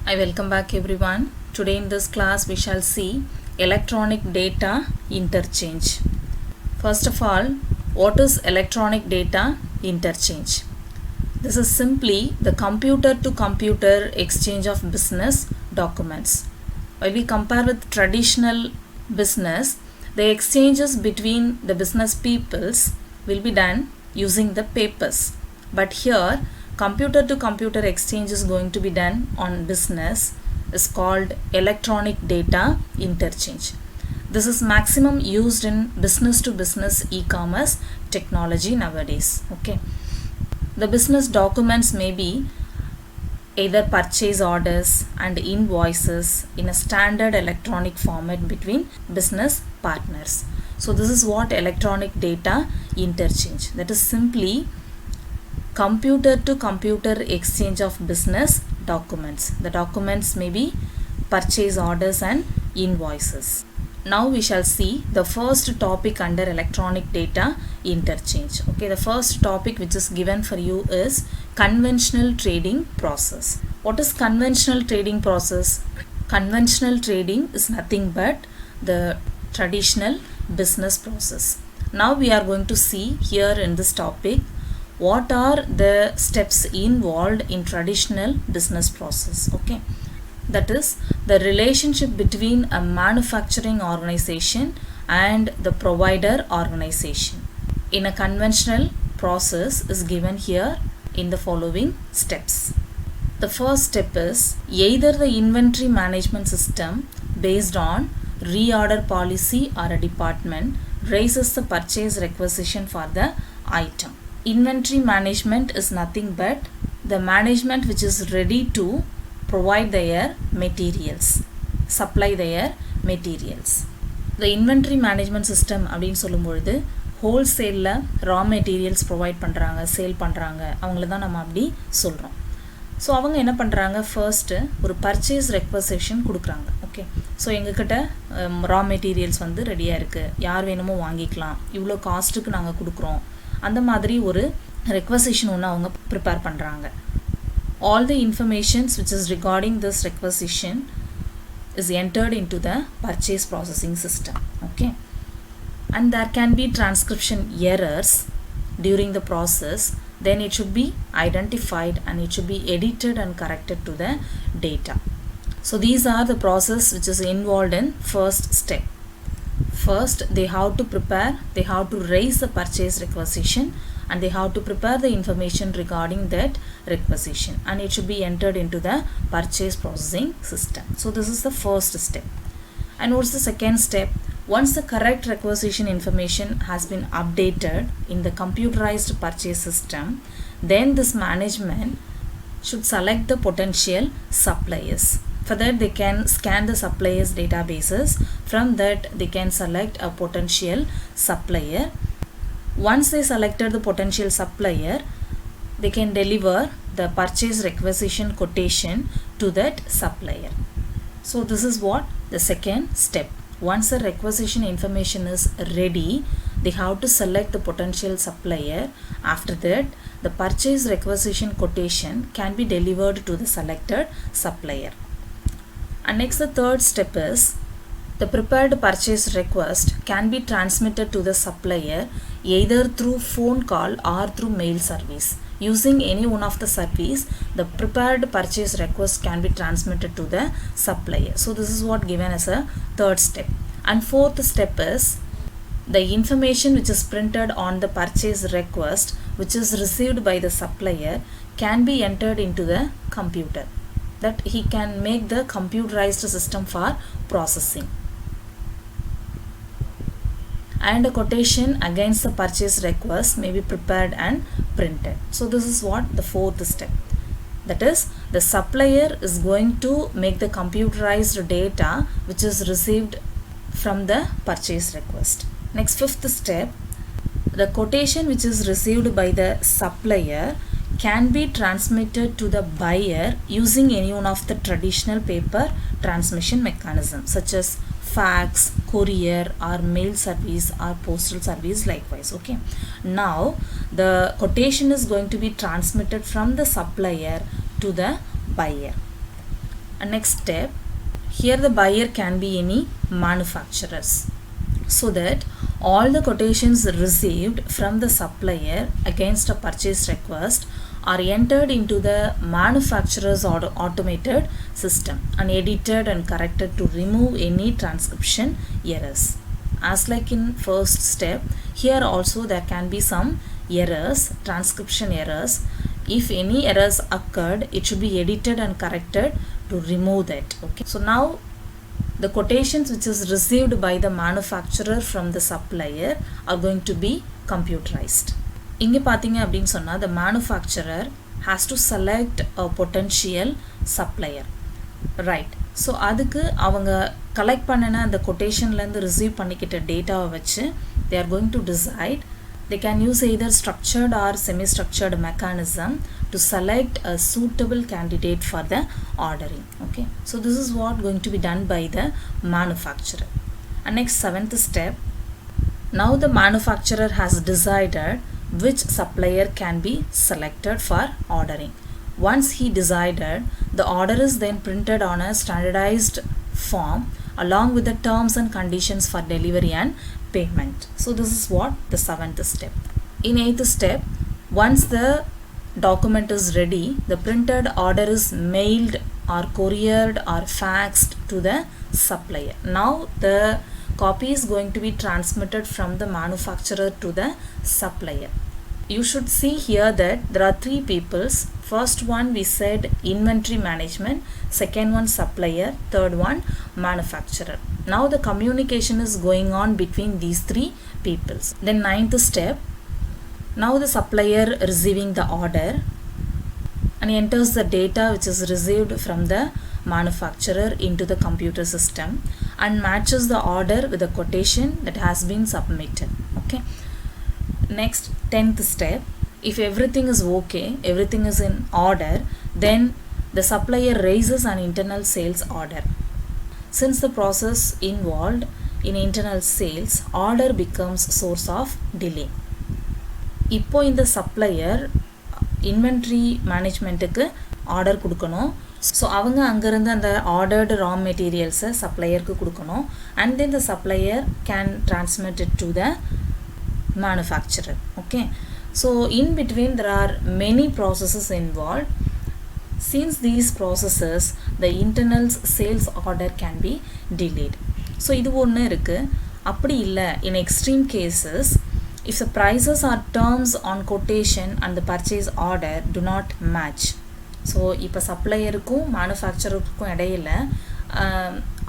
I welcome back everyone. Today in this class we shall see electronic data interchange. First of all, what is electronic data interchange? This is simply the computer to computer exchange of business documents. While we compare with traditional business, the exchanges between the business peoples will be done using the papers. But here, computer to computer exchange is going to be done on business is called electronic data interchange. This is maximum used in business to business e-commerce technology nowadays. Okay. The business documents may be either purchase orders and invoices in a standard electronic format between business partners. So this is what electronic data interchange. That is simply computer to computer exchange of business documents. The documents may be purchase orders and invoices. Now we shall see the first topic under electronic data interchange. Okay, the first topic which is given for you is conventional trading process. What is conventional trading process? Conventional trading is nothing but the traditional business process. Now we are going to see here in this topic what are the steps involved in traditional business process. Okay, that is the relationship between a manufacturing organization and the provider organization in a conventional process is given here in the following steps. The first step is either the inventory management system based on reorder policy or a department raises the purchase requisition for the item. Inventory management is nothing but the management which is ready to provide their materials, supply their materials. The inventory management system அப்படின்னு சொல்லும்பொழுது ஹோல்சேலில் raw materials provide பண்ணுறாங்க, sale பண்ணுறாங்க, அவங்கள தான் நம்ம அப்படி சொல்கிறோம். So அவங்க என்ன பண்ணுறாங்க, ஃபர்ஸ்ட்டு ஒரு பர்ச்சேஸ் ரெக்வசிஷன் கொடுக்குறாங்க. ஓகே, ஸோ எங்ககிட்ட ரா மெட்டீரியல்ஸ் வந்து ரெடியாக இருக்குது, யார் வேணுமோ வாங்கிக்கலாம், இவ்வளோ காஸ்ட்டுக்கு நாங்கள் கொடுக்குறோம், அந்த மாதிரி ஒரு ரெக்வசிஷன் ஒன்று அவங்க ப்ரிப்பேர் பண்ணுறாங்க. All the informations which is regarding this requisition is entered into the purchase processing system. Okay, and there can be transcription errors during the process, then it should be identified and it should be edited and corrected to the data. So these are the process which is involved in first step. First they have to prepare, they have to raise the purchase requisition and they have to prepare the information regarding that requisition and it should be entered into the purchase processing system. So this is the first step. And what's the second step? Once the correct requisition information has been updated in the computerized purchase system, then this management should select the potential suppliers. For that they can scan the suppliers databases. From that they can select a potential supplier. Once they selected the potential supplier, they can deliver the purchase requisition quotation to that supplier. So this is what the second step. Once the requisition information is ready, they have to select the potential supplier. After that, the purchase requisition quotation can be delivered to the selected supplier. And next the third step is the prepared purchase request can be transmitted to the supplier either through phone call or through mail service. Using any one of the service, the prepared purchase request can be transmitted to the supplier. So this is what given as a third step. And fourth step is the information which is printed on the purchase request which is received by the supplier can be entered into the computer, that he can make the computerized system for processing. And a quotation against the purchase request may be prepared and printed. So this is what the fourth step. That is, the supplier is going to make the computerized data which is received from the purchase request. Next, fifth step, the quotation which is received by the supplier can be transmitted to the buyer using any one of the traditional paper transmission mechanisms such as fax, courier or mail service or postal service likewise. Okay, now the quotation is going to be transmitted from the supplier to the buyer. And next step, here the buyer can be any manufacturers, so that all the quotations received from the supplier against a purchase request are entered into the manufacturer's automated system and edited and corrected to remove any transcription errors. As like in first step, here also there can be some errors, transcription errors. If any errors occurred, it should be edited and corrected to remove that. Okay, so now the quotations which is received by the manufacturer from the supplier are going to be computerized. இங்கே பார்த்தீங்க அப்படின்னு சொன்னால் the manufacturer has to select a potential supplier, right? So அதுக்கு அவங்க collect பண்ணின அந்த கொட்டேஷன்லேருந்து receive பண்ணிக்கிட்ட டேட்டாவை வச்சு they are going to decide. They can use either structured or semi-structured mechanism to select a suitable candidate for the ordering. Okay, so this is what going to be done by the manufacturer. And next, seventh step, now the manufacturer has decided which supplier can be selected for ordering. Once he decided, the order is then printed on a standardized form along with the terms and conditions for delivery and payment. So this is what the seventh step. In eighth step, once the document is ready, the printed order is mailed or couriered or faxed to the supplier. Now the copy is going to be transmitted from the manufacturer to the supplier. You should see here that there are three peoples. First one we said inventory management, second one supplier, third one manufacturer. Now the communication is going on between these three peoples. Then ninth step, now the supplier receiving the order and he enters the data which is received from the manufacturer into the computer system and matches the order with the quotation that has been submitted. Okay. Next, 10th step, if everything is okay, everything is in order, then the supplier raises an internal sales order. Since the process involved in internal sales, order becomes source of delay. இப்போ இந்த supplier inventory managementக்கு order கொடுக்கணும். So அவங்க அங்கேருந்து அந்த ordered ரா மெட்டீரியல்ஸை சப்ளையருக்கு கொடுக்கணும். And then the supplier can transmit it to the manufacturer. Okay, so in between there are many processes involved. Since these processes, the internal sales order can be delayed. So இது ஒன்று இருக்குது. அப்படி இல்லை, in extreme cases, if the prices or terms on quotation and the purchase order do not match, so இப்போ சப்ளையருக்கும் மேனுஃபேக்சருக்கும் இடையில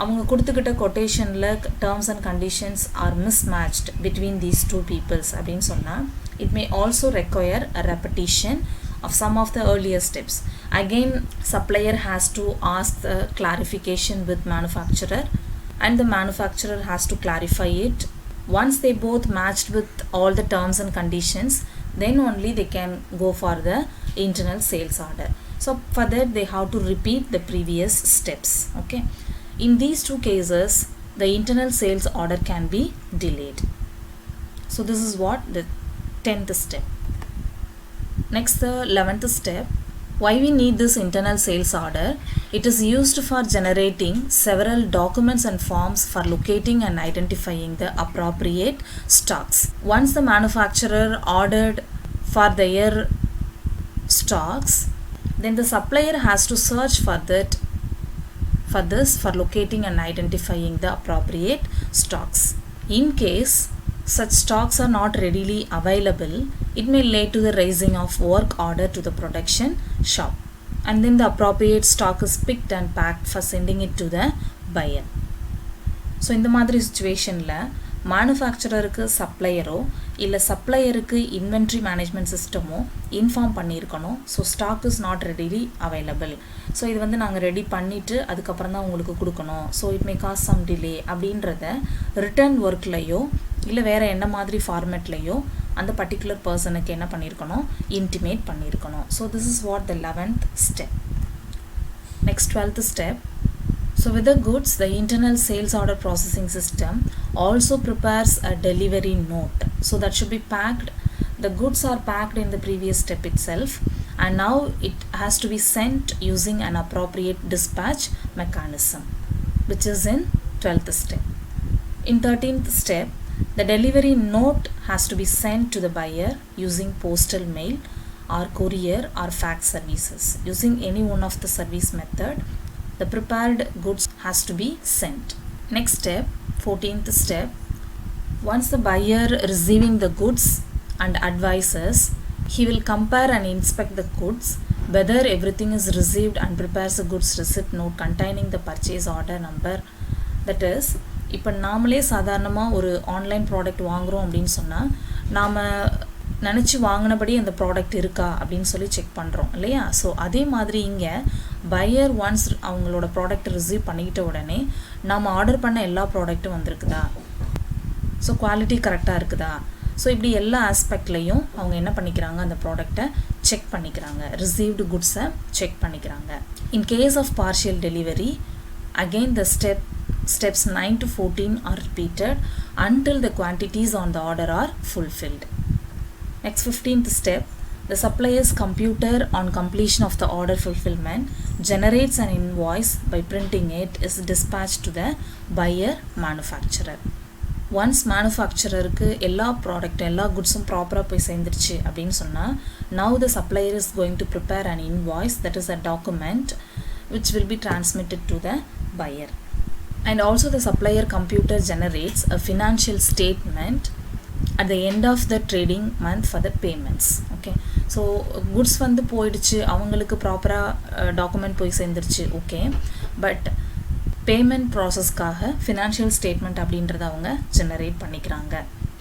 அவங்க கொடுத்துக்கிட்ட கொட்டேஷனில் terms and conditions are mismatched between these two peoples அப்படின்னு சொன்னால் it may also require a repetition of some of the earlier steps. Again, supplier has to ask the clarification with manufacturer and the manufacturer has to clarify it. Once they both matched with all the terms and conditions, then only they can go for the internal sales order. So for that they have to repeat the previous steps. Okay, in these two cases the internal sales order can be delayed. So this is what the 10th step. Next, the 11th step, why we need this internal sales order? It is used for generating several documents and forms for locating and identifying the appropriate stocks. Once the manufacturer ordered for their stocks, then the supplier has to search for this for locating and identifying the appropriate stocks. In case such stocks are not readily available, it may lead to the raising of work order to the production shop, and then the appropriate stock is picked and packed for sending it to the buyer. So இந்த மாதிரி சிச்சுவேஷனில் மேனுஃபேக்சரருக்கு சப்ளையரோ இல்லை சப்ளையருக்கு inventory management சிஸ்டமோ inform பண்ணியிருக்கணும். So stock is not readily available. So இது வந்து நாங்கள் ரெடி பண்ணிவிட்டு அதுக்கப்புறம் தான் உங்களுக்கு கொடுக்கணும். So it may cause some delay அப்படின்றத ரிட்டர்ன் ஒர்க்லையோ இல்லை வேறு என்ன மாதிரி ஃபார்மேட்லையோ அந்த பர்டிகுலர் பர்சனுக்கு என்ன பண்ணியிருக்கணும், இன்டிமேட் பண்ணியிருக்கணும். So this is what the 11th step. Next, 12th step. So with the goods, the internal sales order processing system also prepares a delivery note. So that should be packed. The goods are packed in the previous step itself, and now it has to be sent using an appropriate dispatch mechanism, which is in 12th step. In 13th step, the delivery note has to be sent to the buyer using postal mail or courier or fax services. Using any one of the service method, the prepared goods has to be sent. Next step, 14th step, once the buyer receiving the goods and advises, he will compare and inspect the goods whether everything is received and prepares a goods receipt note containing the purchase order number. That is, இப்போ நாமளே சாதாரணமாக ஒரு online product வாங்குகிறோம் அப்படின்னு சொன்னால் நாம் நினச்சி வாங்கினபடி அந்த ப்ராடக்ட் இருக்கா அப்படின்னு சொல்லி செக் பண்ணுறோம் இல்லையா? ஸோ அதே மாதிரி இங்கே பையர் ஒன்ஸ் அவங்களோட ப்ராடக்ட் ரிசீவ் பண்ணிக்கிட்ட உடனே நாம் ஆர்டர் பண்ண எல்லா ப்ராடக்ட்டும் வந்திருக்குதா, ஸோ குவாலிட்டி கரெக்டாக இருக்குதா, ஸோ இப்படி எல்லா ஆஸ்பெக்ட்லேயும் அவங்க என்ன பண்ணிக்கிறாங்க, அந்த ப்ராடக்டை செக் பண்ணிக்கிறாங்க, ரிசீவ்டு குட்ஸை செக் பண்ணிக்கிறாங்க. In case of partial delivery, again the steps 9 to 14 are repeated until the quantities on the order are fulfilled. Next, 15th step, the supplier's computer on completion of the order fulfillment generates an invoice by printing it is dispatched to the buyer manufacturer. Once manufacturerக்கு எல்லா product எல்லா குட்ஸும் ப்ராப்பராக போய் சேர்ந்துருச்சு அப்படின்னு சொன்னால், now the supplier is going to prepare an invoice, that is a document which will be transmitted to the buyer. And also the supplier computer generates a financial statement at the end of the trading month for the payments. Okay, so goods வந்து போயிடுச்சு, அவங்களுக்கு ப்ராப்பராக document போய் சேர்ந்துருச்சு, okay, but payment ப்ராசஸ்க்காக financial statement அப்படின்றத அவங்க generate பண்ணிக்கிறாங்க.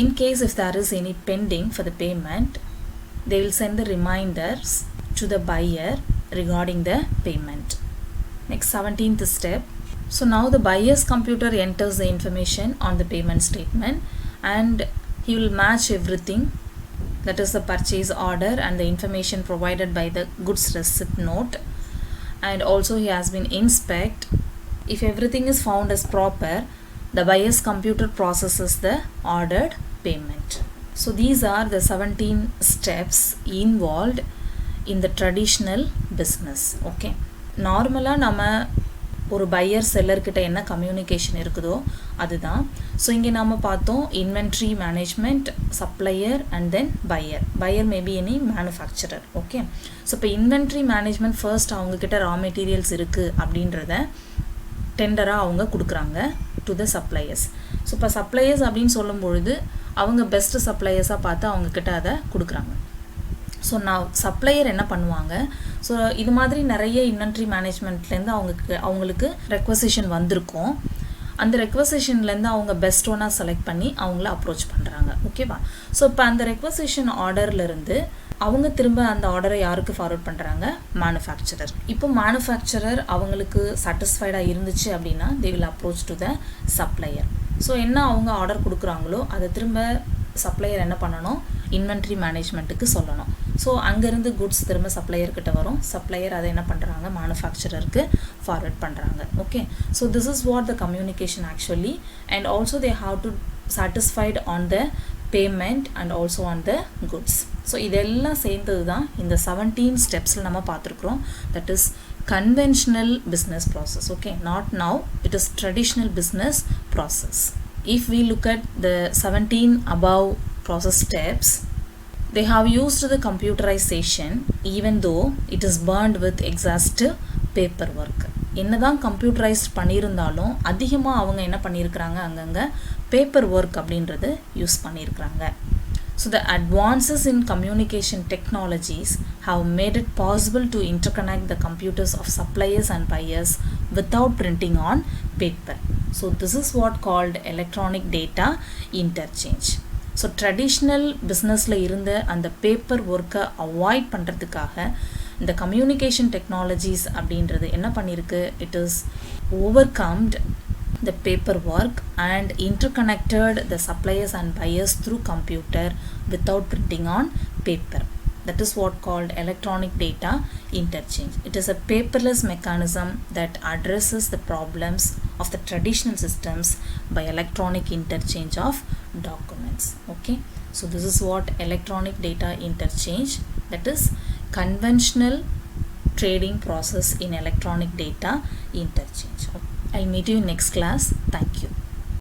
In case if there is any pending for the payment, they will send the reminders to the buyer regarding the payment. Next, 17th step. So now the buyer's computer enters the information on the payment statement and he will match everything, that is the purchase order and the information provided by the goods receipt note, and also he has been inspect. If everything is found as proper, the buyer's computer processes the ordered payment. So these are the 17 steps involved in the traditional business. Okay, நார்மலாக நம்ம ஒரு pier செல்லர்கிட்ட என்ன communication இருக்குதோ அதுதான். So இங்கே நாம் பார்த்தோம் inventory management, supplier and then buyer. Buyer maybe any manufacturer. Okay, so இப்போ இன்வென்ட்ரி மேனேஜ்மெண்ட் ஃபர்ஸ்ட் அவங்கக்கிட்ட ரா மெட்டீரியல்ஸ் இருக்குது அப்படின்றத டெண்டராக அவங்க கொடுக்குறாங்க டு த சப்ளையர்ஸ். ஸோ இப்போ சப்ளையர்ஸ் அப்படின்னு சொல்லும் பொழுது அவங்க பெஸ்ட்டு சப்ளையர்ஸாக பார்த்து அவங்கக்கிட்ட அதை கொடுக்குறாங்க. ஸோ நான் சப்ளையர் என்ன பண்ணுவாங்க, ஸோ இது மாதிரி நிறைய இன்வென்ட்ரி மேனேஜ்மெண்ட்லேருந்து அவங்களுக்கு ரெக்வசிஷன் வந்திருக்கும். அந்த ரெக்வசிஷன்லேருந்து அவங்க பெஸ்ட் ஒன்னாக செலக்ட் பண்ணி அவங்கள அப்ரோச் பண்ணுறாங்க. ஓகேவா? ஸோ இப்போ அந்த ரெக்வசிஷன் ஆர்டர்லேருந்து அவங்க திரும்ப அந்த ஆர்டரை யாருக்கு ஃபார்வர்ட் பண்ணுறாங்க, மேனுஃபேக்சரர். இப்போ மேனுஃபேக்சரர் அவங்களுக்கு சாட்டிஸ்ஃபைடாக இருந்துச்சு அப்படின்னா they will approach to the supplier. So என்ன அவங்க ஆர்டர் கொடுக்குறாங்களோ அதை திரும்ப சப்ளையர் என்ன பண்ணணும், இன்வென்ட்ரி மேனேஜ்மெண்ட்டுக்கு சொல்லணும். ஸோ அங்கேருந்து குட்ஸ் திரும்ப சப்ளையர்கிட்ட வரும். சப்ளையர் அதை என்ன பண்ணுறாங்க, மேனுஃபேக்சரருக்கு ஃபார்வர்ட் பண்ணுறாங்க. Okay, so this is what the communication actually. And also they have to satisfied on the payment and also on the goods. So இதெல்லாம் சேர்ந்தது தான் இந்த 17 ஸ்டெப்ஸில் நம்ம பார்த்துருக்குறோம். That is conventional business process. Okay, not now, it is traditional business process. If we look at the 17 above process steps, they have used the computerization even though it is burned with exhaustive paperwork. என்னதான் computerised பண்ணியிருந்தாலும் அதிகமாக அவங்க என்ன பண்ணியிருக்கிறாங்க, அங்கங்கே paper work அப்படின்றது use பண்ணியிருக்கிறாங்க. So the advances in communication technologies have made it possible to interconnect the computers of suppliers and buyers without printing on paper. So this is what called electronic data interchange. So traditional businessல இருந்த அந்த paper ஒர்க்கை avoid பண்ணுறதுக்காக இந்த communication technologies அப்படின்றது என்ன பண்ணியிருக்கு, it is overcomed the paperwork and interconnected the suppliers and buyers through computer without printing on paper. That is what called electronic data interchange. It is a paperless mechanism that addresses the problems of the traditional systems by electronic interchange of documents. Okay, so this is what electronic data interchange, that is conventional trading process in electronic data interchange. I'll meet you in next class. Thank you.